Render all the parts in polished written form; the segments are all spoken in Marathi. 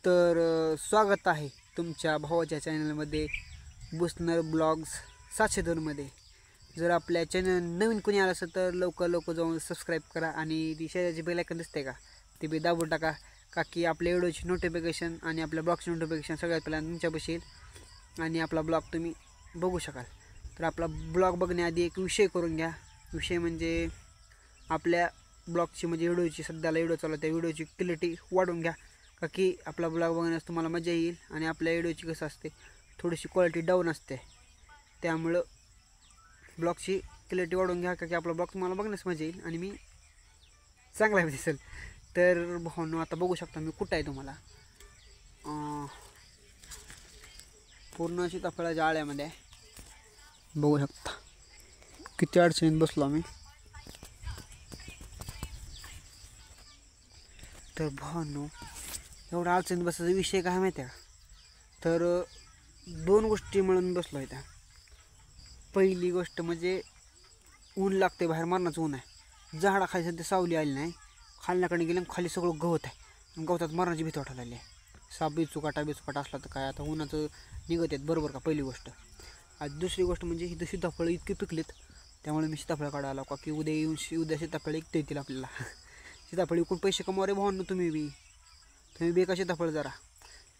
तर स्वागत आहे तुमच्या भावाच्या चॅनलमध्ये बुसनर ब्लॉग्स 702मध्ये। जर आपल्या चॅनल नवीन कोणी आलं असेल तर लवकर जाऊन सबस्क्राईब करा आणि ती शेजारची बेल आयकॉन दिसते का ते बी दाबून टाका, का की आपल्या व्हिडिओची नोटिफिकेशन आणि आपल्या ब्लॉगची नोटिफिकेशन सगळ्यात पहिल्यांदा तुमच्यापाशी येईल आणि आपला ब्लॉग तुम्ही बघू शकाल। तर आपला ब्लॉग बघण्याआधी एक विषय करून घ्या। विषय म्हणजे आपल्या ब्लॉगची म्हणजे व्हिडिओची सध्याला व्हिडिओ चालू त्या व्हिडिओची क्लिअरिटी वाढवून घ्या, का की आपला ब्लॉग बघण्यास तुम्हाला मजा येईल। आणि आपल्या व्हिडिओची कसं असते थोडीशी क्वालिटी डाऊन असते, त्यामुळं ब्लॉगची क्लिअरिटी वाढवून घ्या, का की आपला ब्लॉग तुम्हाला बघण्यास मजा येईल आणि मी चांगला दिसेल। तर भावांनो आता बघू शकता मी कुठं आहे तुम्हाला पूर्ण सीताफळाच्या आळ्यामध्ये बघू शकता किती अडचणीत बसलो आम्ही। तर भावांनो एवढा अडचणीत बसायचा विषय काय माहिती आहे का, तर दोन गोष्टी मिळून बसलो आहे त्या। पहिली गोष्ट म्हणजे ऊन लागते, बाहेर मरणाचं ऊन आहे, झाडाखाली सध्या सावली आली नाही, खालण्याकडे गेले खाली सगळं गवत आहे, गवतात मरणाची भीती वाटायला लागली आहे। साप बिचुकाटा असला तर काय आता उन्हाचं निघत आहेत बरोबर का, पहिली गोष्ट। आज दुसरी गोष्ट म्हणजे इथं सीताफळं इतकी पिकलीत, त्यामुळे मी सीताफळ काढायला आलो, का की उद्या येऊन उद्या सीताफळ इकता येतील आपल्याला। सीताफळ विकून पैसे कमवा रे भावांनो, तुम्ही बी का सीताफळ जरा।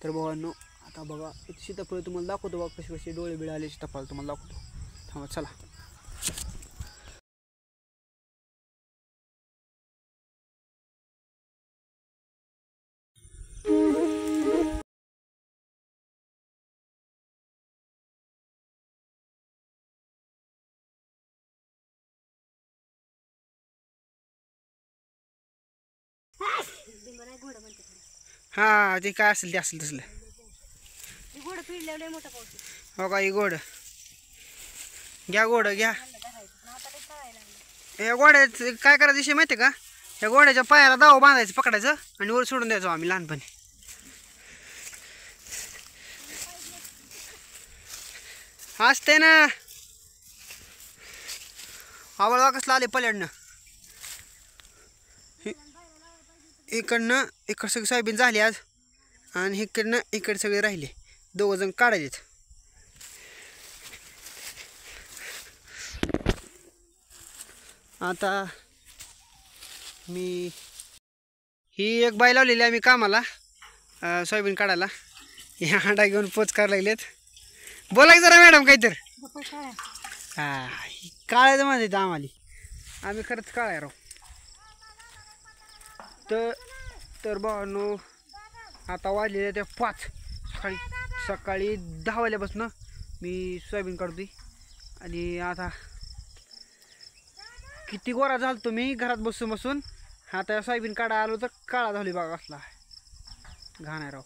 तर भावांनो आता बघा सीताफळ तुम्हाला दाखवतो, बघा कसे कसे डोळे बिळे आले सीताफळ तुम्हाला दाखवतो, थांबा चला। हा ते काय असेल ते असेल तसलं हो का, ही गोड घ्या, गोड घ्या। या गोड्याच काय करायचं विषय माहिती आहे का, या गोड्याच्या पायाला दाव बांधायचं पकडायचं आणि वर सोडून द्यायचो आम्ही लहानपणी। असते ना आवळवा कसला आले पल्याडनं, इकडं सगळी सोयाबीन झाली आज आणि इकडे सगळे राहिले, दोघं जण काढायचे। आता मी ही एक बाई लावलेली आहे मी कामाला सोयाबीन काढायला, हे हांडा घेऊन पोच करायला लागलेत। बोला की जरा मॅडम काहीतर। हा काळायचं माझं आम्हाला, आम्ही खरंच काळाय राव। तर भावांनो आता वाजलेल्या त्या 5, सकाळी 10 वाजल्यापासून मी सोयाबीन काढतोय आणि आता किती गोरा झालो तुम्ही घरात बसून आता सोयाबीन काढा आलो तर काळा झाली बघा, कसला घाण आहे राव,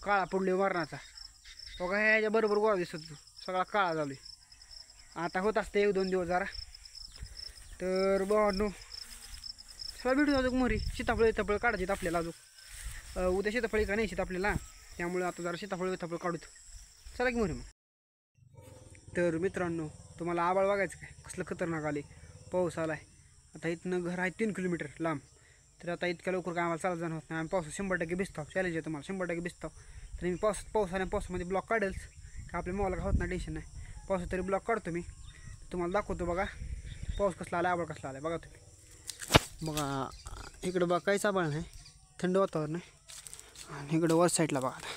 काळा पडली मरणाचा बघा। ह्याच्या बरोबर गोरा दिसत सगळा काळा झालोय, आता होत असते 1-2 दिवस जरा। तर भावांनो सगळा भेटून अजून मोहरी सीताफळ काढायची आपल्याला, अजून उद्या सीताफळी का नाही आपल्याला, त्यामुळे आता जरा सीताफळ काढूत चला की मोहरी मग। तर मित्रांनो तुम्हाला आबाळ बघायचं काय कसलं खतरनाक आले, पाऊस आलाय। आता इथनं घर आहे 3 किलोमीटर लांब, तर आता इतक्या लवकर काय आम्हाला चालत जाणं होत नाही, आम्ही पावसात 100% भिजतो, चॅलेंज आहे तुम्हाला 100% भिजतो। तर मी पावसामध्ये ब्लॉक काढेलच, का आपल्या मोबाईलला होत नाही, टेन्शन नाही। पावसात तरी ब्लॉक काढतो मी, तुम्हाला दाखवतो बघा पाऊस कसला आला, आबाळ कसला आला बघा तुम्ही। बघा इकडं बघा काहीच आबाळ नाही, थंड वातावरण आहे आणि इकडं वर साईडला बघा आता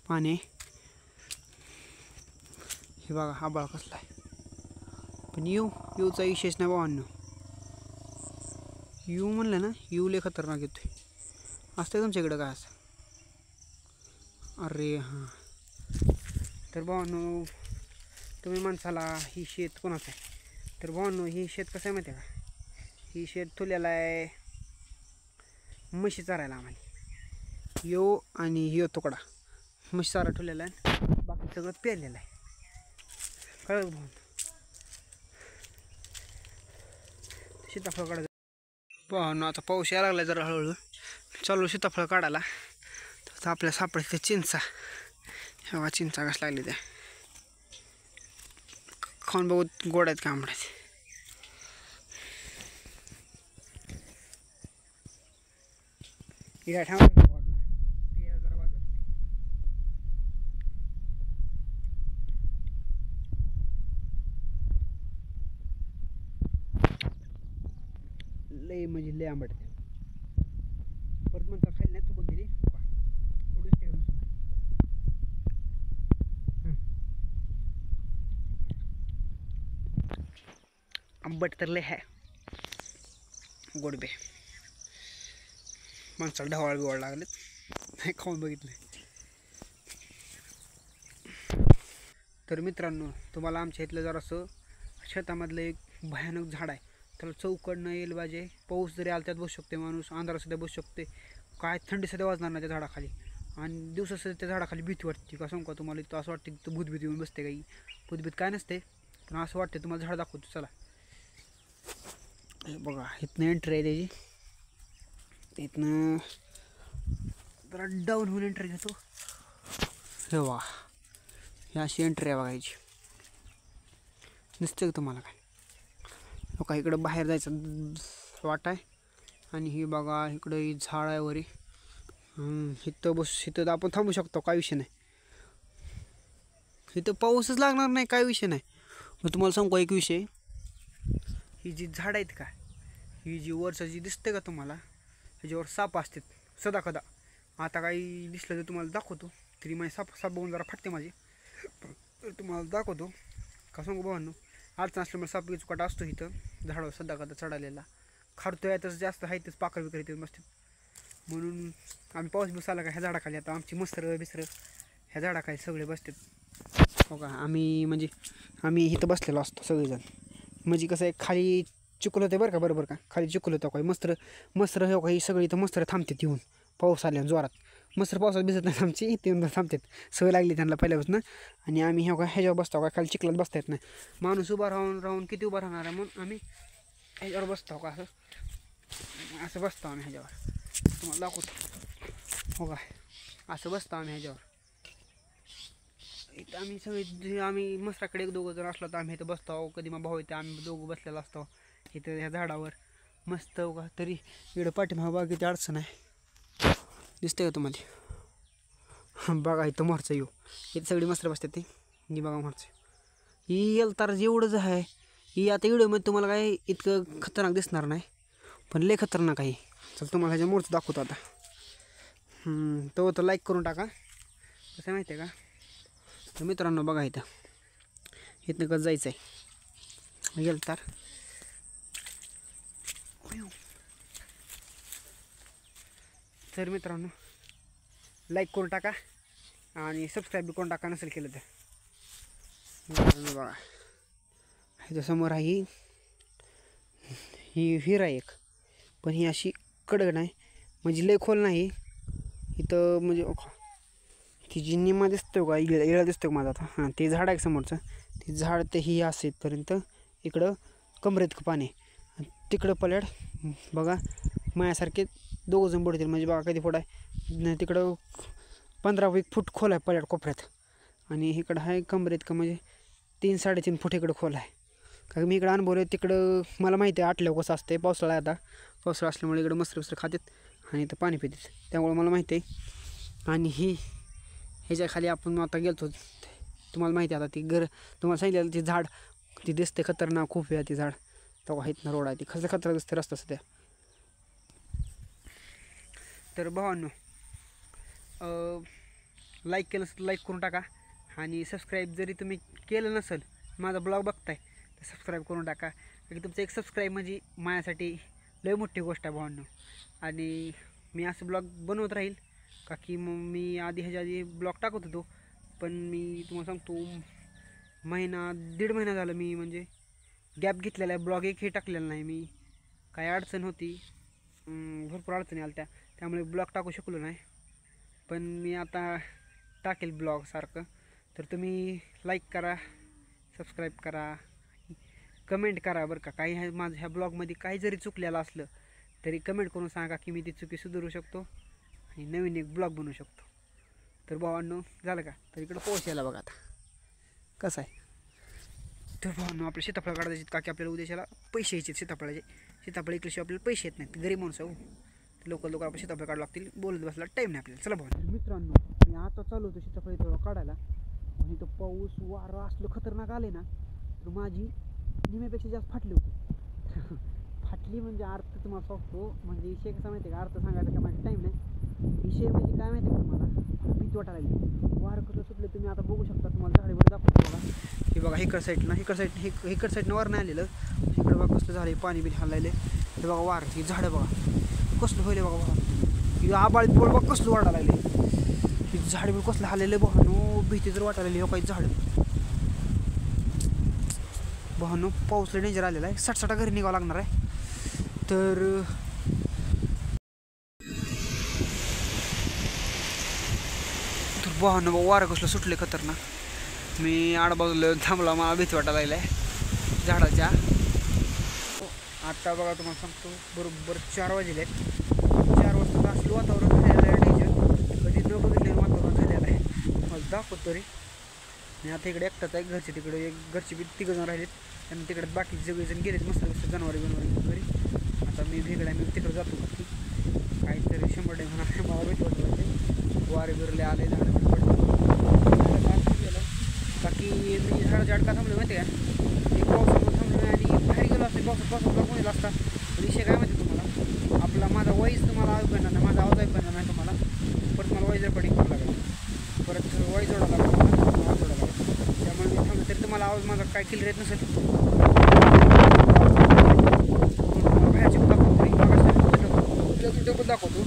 पाणी, हे बघा आबाळ कसला आहे। पण येऊचा विशेष नाही भावांनो, येऊ म्हणलं ना येऊ लय खतरनाक येतोय, असतं तुमच्याकडं काय असं, अरे हां। तर भावांनो तुम्ही माणसाला ही शेत कोणाचं आहे, तर भावांनो ही शेत कसं आहे माहिती आहे का, ही शेत ठेवलेलं आहे म्हशी चारायला आम्हाला, यो आणि यो तुकडा म्हशी चारा ठेवलेला आहे, बाकी सगळं पेरलेलं आहे, कळलं भाऊ। सीताफळ काढायचं भावांनो, आता पाऊस यायला लागला जरा हळूहळू, चालू सीताफळ काढायला। तर आपल्याला सापडते चिंचा, ह्या चिंचा कसं लागली त्या खाऊन बघू गोड आहेत का आंबड्याचे। इकडे ठेवा वाटलं जरा बाजूला. लय म्हणजे लय आंबट परत म्हणता खाली नाही चुकून दिली थोडीच ठेवून आंबट तर लय आहे गोडबे माणसाला ढवाळ बिवाळ लागलेत नाही खाऊन बघितलं. तर मित्रांनो तुम्हाला आमच्या इथलं जरासं शेतामधलं एक भयानक झाड आहे त्याला चौकडनं येईल पाहिजे. पाऊस जरी आला त्यात बसू शकते माणूस अंधारात सुद्धा बसू शकते काय थंडी सुद्धा वाजणार नाही त्या झाडाखाली आणि दिवसा सुद्धा त्या झाडाखाली भीती वाटते का सांगू का तुम्हाला. इथं असं वाटतं की भूतभीत येऊन बसते काही भूतभीत काय नसते पण असं वाटतं तुम्हाला झाड दाखवतो चला. बघा इथनं एंट्री आहे त्याची इथनं जरा डाऊन होऊन एंट्री घेतो हे वा ही अशी एंट्री आहे बघायची दिसतं का तुम्हाला काय. बघा इकडं बाहेर जायचं वाट आहे आणि ही बघा इकडं ही झाड आहे वरी इथं इथं आपण थांबू शकतो काय विषय नाही. इथं पाऊसच लागणार नाही काय विषय नाही. मग तुम्हाला सांगू एक विषय ही जी झाड आहेत का ही जी वरचं जी दिसते का तुम्हाला ह्याच्यावर साप असतात सदा कदा. आता काही दिसलं तर तुम्हाला दाखवतो तरी माझी साप बघून जरा फाटते माझी तर तुम्हाला दाखवतो का सांगू भावांनो. अडचण असल्यामुळे साप चुकाटा असतो इथं झाडावर सदा कदा चढालेला खारतो यातच जास्त आहे तेच पाकर बिकर इथे बसतात म्हणून आम्ही पाऊस बिस आला का ह्या झाडाखाली आता आमची मस्तर बिसरं ह्या झाडाखाली सगळे बसतात. हो का आम्ही इथं बसलेलो असतो सगळेजण म्हणजे कसं आहे खाली चिखल होते बरं का बरोबर का खाली चिखल होतं काय मस्तर हो का ही सगळी इथं मस्तर थांबतात येऊन पाऊस आल्या जोरात मस्तर पावसात भिजत नाही आमची इथे येऊन थांबतात सवय लागली त्यांना पहिल्यापासून. आणि आम्ही हो का ह्याच्यावर बसतो काय खाली चिखलात बसता येत नाही माणूस उभा राहून किती उभा राहणार आहे म्हणून आम्ही ह्याच्यावर बसतो का असं बसतो आम्ही ह्याच्यावर तुम्हाला दाखवतो हो काय असं बसतो आम्ही ह्याच्यावर. इथं आम्ही सगळे आम्ही मस्तराकडे एक दोघं जण असलो तर आम्ही इथं बसतो कधी मग भाऊ इथे आम्ही दोघं बसलेलो असतो इथं ह्या झाडावर मस्त हो का. तरी इकडं पाठीमागं बघा किती अडचण आहे दिसतंय का तुम्हाला. बघा इथं मोरचं येऊ इथं सगळी मस्तर बसतात ती बघा मोरचं ही येल तर जेवढंच आहे ही आता व्हिडिओमध्ये तुम्हाला काय इतकं खतरनाक दिसणार नाही पण लय खतरनाक आहे. चल तुम्हाला ह्याच्या मोरचं दाखवतो आता. तो लाईक करून टाका कसं माहिती आहे का. तर मित्रांनो बघा इथं कसं जायचं आहे गेलं तर मित्रांनो लाईक करून टाका आणि सबस्क्राईब करून टाका नसेल केलं तर. मित्रांनो बघा ह्याच्या समोर आहे ही विहीर आहे एक पण ही अशी कडक नाही म्हणजे लय खोल नाही इथं म्हणजे ती जी निमा दिसतो का इळा दिसतो का माझा आता हां ते झाड आहे समोरचं ते झाड ते ही असं इथपर्यंत इकडं कमरेत पाणी तिकडं पल्याड बघा माझ्यासारखे दोघंजण बुडतील म्हणजे बघा कधी फूट आहे तिकडं 15-20 फूट खोल आहे पल्याड कोपऱ्यात आणि इकडं आहे कमरेत का म्हणजे 3-3.5 फूट इकडं खोल आहे. कारण मी इकडं अनुभवलं तिकडं मला माहिती आहे आटल्यावर कसं असते पावसाळा आता पावसाळा असल्यामुळे इकडं मस्त खातात आणि इथं पाणी पितात त्यामुळे मला माहिती आहे. आणि ह्याच्या खाली आपण आता गेलो तुम्हाला माहिती आहे आता ती तुम्हाला सांगितलं ती झाड ती दिसते खतरनाक खूप आहे ती झाड तेव्हा इथनं रोड आहे ती कसं खतरनाक दिसते रस्ता सध्या. तर भावांनो लाईक केलं तर लाईक करून टाका आणि सबस्क्राईब जरी तुम्ही केलं नसेल माझा ब्लॉग बघताय तर सबस्क्राईब करून टाका कारण तुमचं एक सबस्क्राईब म्हणजे माझ्यासाठी लय मोठी गोष्ट आहे भावांनो. आणि मी असं ब्लॉग बनवत राहील का की मग मी ह्याच्या आधी ब्लॉग टाकत होतो पण मी तुम्हाला सांगतो 1.5 महिना झालं मी म्हणजे गॅप घेतलेला आहे ब्लॉग एकही टाकलेला नाही मी. काय अडचण होती भरपूर अडचणी आल्या त्यामुळे ब्लॉग टाकू शकलो नाही पण मी आता टाकेल ब्लॉग सारखं. तर तुम्ही लाईक करा सबस्क्राईब करा कमेंट करा बरं का. काही माझं ह्या ब्लॉगमध्ये काही जरी चुकलेलं असलं तरी कमेंट करून सांगा की मी ती चुकी सुधारू शकतो आणि नवीन एक ब्लॉग बनवू शकतो. तर भावांनो झालं का तर इकडं पाऊस यायला बघा आता कसं आहे. तर भावांनो आपल्या सीताफळ काढायचे का की आपल्याला उद्याच्याला पैसे यायचे सीताफळाचे सीताफळ इकडल्याशिवाय आपल्याला पैसे येत नाहीत गरीब माणूस हो लोकल लोकांना सीताफळ काढावं लागतील. बोलत बसला टाईम नाही आपल्याला. चला भाऊ मित्रांनो, मी आता चालू होतो सीताफळ थोडं काढायला. पण इथं पाऊस वारं असलं खतरनाक आले ना, तर माझी निम्यापेक्षा जास्त फाटली होती. फाटली म्हणजे अर्थ तुम्हाला सांगतो. म्हणजे विषय कसा माहिती आहे का, अर्थ सांगायचा का माझा टाईम नाही. विषय म्हणजे काय माहिती आहे का तुम्हाला, भीती वाटायला लागली. वारं कसं सुटलं तुम्ही आता बघू शकता. तुम्हाला झाडीवर दाखवतो बघा. हे बघा इकड साईडनं वर नाही आलेलं. इकडं बघा कसलं झालं पाणी बिन हल्लायले. हे बघा वार ही झाडं बघा कसलं व्हायले बघा बघा. ही आबाळी पोळ बघा कसलं वाटायला लागले. ही झाड बिल कसलं हल्लेलं बघानो. भीती जर वाटायला लागली. काही झाड बघानो. पाऊसला डेंजर आलेला आहे. 60 घरी निघावं लागणार आहे. तर बघानो वारं कसलं सुटले खतरनाक. मी आडबाजूला थांबला. मला भीती वाटायला लागली आहे झाडाच्या. आता बघा तुम्हाला सांगतो बरोबर 4 वाजले. 4 वाजता असलं वातावरण झालेलं आहे डेंजर. कधी न बघितलेलं वातावरण झालेलं आहे. मला दाखवतो तरी. मी आता इकडे एकटाच आहे. घरचे तिकडे घरचे बी 3 जण राहिलेत. आणि तिकडे बाकीचे सगळेजण गेलेत मस्त मस्त जनावरे घरी. आता मी भेगडा मी तिकडे जातो. काहीतरी 100 म्हणा मला भीती वाटत वारे बिरले आले झाडं गेलं. बाकी मी झाडाच्या अडका थांबलो माहिती आहे का. एक पावसामुळे थांबलो आणि बाहेर गेलो असते. पावसात कोणी असता. विषय काय माहिती तुम्हाला, आपला माझा वॉईस तुम्हाला ऐकणार नाही. माझा आवाज ऐकणार नाही तुम्हाला. परत मला वॉईस रेकॉर्डिंग करावं लागेल. परत वॉईस जोडावं लागेल. आवाज जोडावं लागेल. त्यामुळे मी थांबलो तरी तुम्हाला आवाज माझा काय क्लिअर येत नसेल. बाहेरची पण दाखवतो. पण दाखवतो.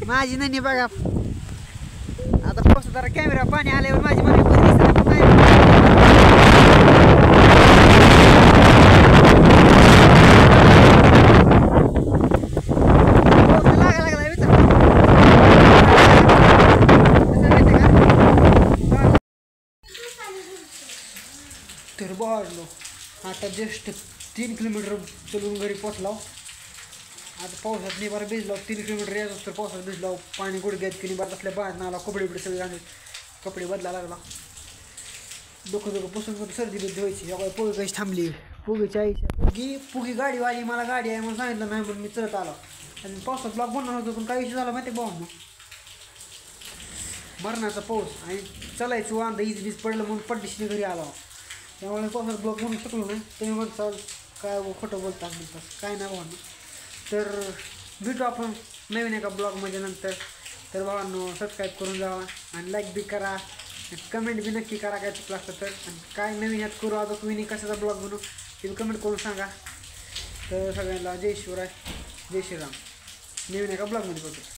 माझी ननी बघा आता पाऊस जरा कॅमेरा पाणी आल्यावर माझी मम्मी तर बघलो आता जस्ट 3 किलोमीटर चलून घरी पोचलो. आता पावसात निबार भिजलो. 3 किलोमीटर यायचं तर पावसात भिजलो. पाणी गुडघ्यात की निबार असल्या बाहेर आला. कपडे बिडे सगळे घालून कपडे बदलायला लागला. डोकं पुसून सर्दी बिर्दी व्हायची. एवढं पोगी कशी थांबली. पोगीची आईच्या पुगी गाडीवाली मला गाडी आहे म्हणून सांगितलं नाही पण मी चढत आलो. आणि पावसात ब्लॉक बनणार होतो पण काही विषय झाला माहिती आहे भाऊ. मरणाचा पाऊस आणि चालायचं वांदा बीज पडलं म्हणून पड्डीशी घरी आला. त्यामुळे पावसात ब्लॉक बनवू शकलो नाही. तुम्ही म्हणता काय खोटं बोलता म्हणतात काय नाही भाऊ. तर भेटू आपण नवीन एका ब्लॉगमध्ये नंतर. तर भावांनो सबस्क्राईब करून जावा आणि लाईक बी करा. कमेंट बी नक्की करा काय चुकलं असतं तर. आणि काय नवीन यात करू अजून तुम्ही कशाचा ब्लॉग बनवू ते कमेंट करून सांगा. तर सगळ्यांना जय शिवराय जय श्रीराम. नवीन एका ब्लॉगमध्ये बघू.